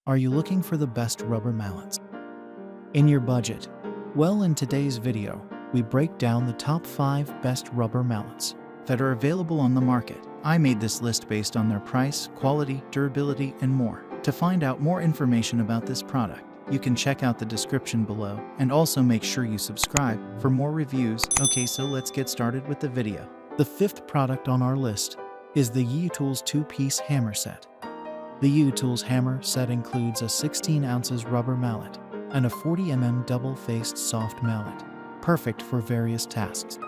Are you looking for the best rubber mallets in your budget? Well, in today's video, we break down the top 5 best rubber mallets that are available on the market. I made this list based on their price, quality, durability, and more. To find out more information about this product, you can check out the description below, and also make sure you subscribe for more reviews. Okay, so let's get started with the video. The 5th product on our list is the YIYITOOLS 2-piece hammer set. The YIYITOOLS hammer set includes a 16 ounces rubber mallet and a 40 mm double-faced soft mallet, perfect for various tasks.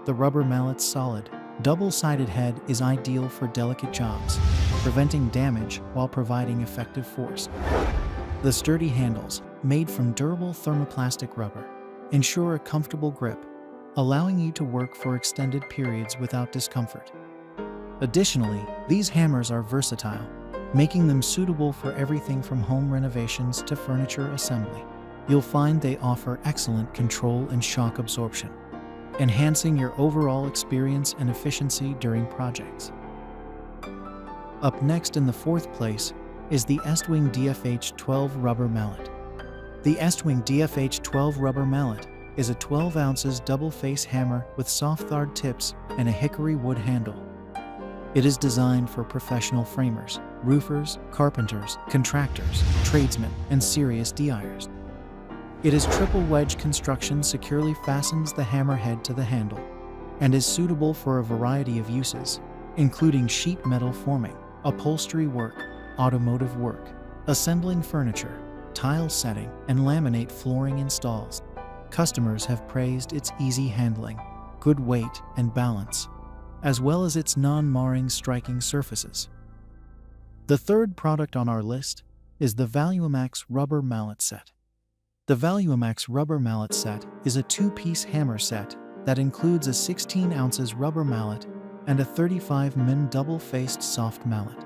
The rubber mallet's solid, double-sided head is ideal for delicate jobs, preventing damage while providing effective force. The sturdy handles, made from durable thermoplastic rubber, ensure a comfortable grip, allowing you to work for extended periods without discomfort. Additionally, these hammers are versatile, making them suitable for everything from home renovations to furniture assembly. You'll find they offer excellent control and shock absorption, enhancing your overall experience and efficiency during projects. Up next in the 4th place is the Estwing DFH12 rubber mallet. The Estwing DFH12 rubber mallet is a 12 ounces double-face hammer with soft thard tips and a hickory wood handle. It is designed for professional framers, roofers, carpenters, contractors, tradesmen, and serious DIYers. Its triple wedge construction securely fastens the hammer head to the handle and is suitable for a variety of uses, including sheet metal forming, upholstery work, automotive work, assembling furniture, tile setting, and laminate flooring installs. Customers have praised its easy handling, good weight and balance, as well as its non-marring striking surfaces. The 3rd product on our list is the ValueMax rubber mallet set. The ValueMax rubber mallet set is a 2-piece hammer set that includes a 16 ounces rubber mallet and a 35 mm double-faced soft mallet.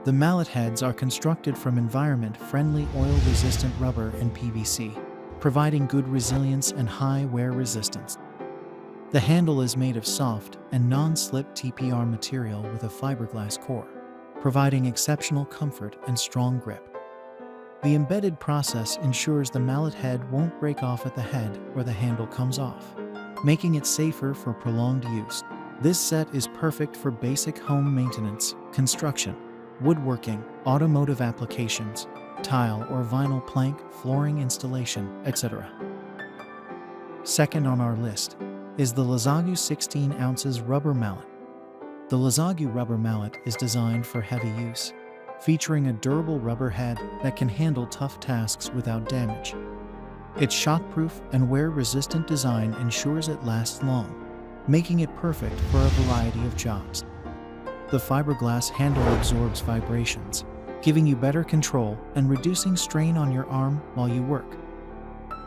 The mallet heads are constructed from environment-friendly oil-resistant rubber and PVC, providing good resilience and high wear resistance. The handle is made of soft and non-slip TPR material with a fiberglass core, providing exceptional comfort and strong grip. The embedded process ensures the mallet head won't break off at the head where the handle comes off, making it safer for prolonged use. This set is perfect for basic home maintenance, construction, woodworking, automotive applications, tile or vinyl plank, flooring installation, etc. Second on our list is the LOZAGU 16 ounces rubber mallet. The LOZAGU rubber mallet is designed for heavy use, featuring a durable rubber head that can handle tough tasks without damage. Its shockproof and wear-resistant design ensures it lasts long, making it perfect for a variety of jobs. The fiberglass handle absorbs vibrations, giving you better control and reducing strain on your arm while you work.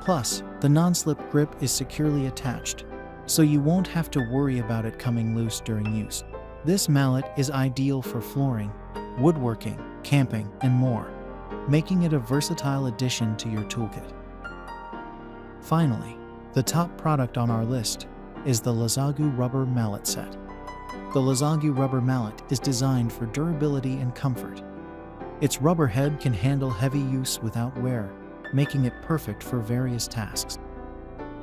Plus, the non-slip grip is securely attached, so you won't have to worry about it coming loose during use. This mallet is ideal for flooring, woodworking, camping, and more, making it a versatile addition to your toolkit. Finally, the top product on our list is the LOZAGU rubber mallet set. The LOZAGU rubber mallet is designed for durability and comfort. Its rubber head can handle heavy use without wear, making it perfect for various tasks.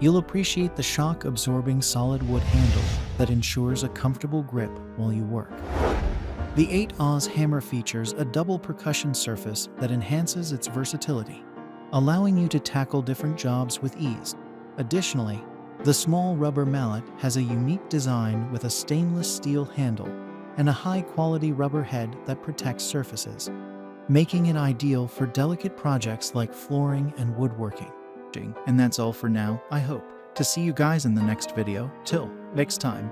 You'll appreciate the shock-absorbing solid wood handle that ensures a comfortable grip while you work. The 8-Oz hammer features a double percussion surface that enhances its versatility, allowing you to tackle different jobs with ease. Additionally, the small rubber mallet has a unique design with a stainless steel handle and a high-quality rubber head that protects surfaces, making it ideal for delicate projects like flooring and woodworking. And that's all for now. I hope to see you guys in the next video. Till next time.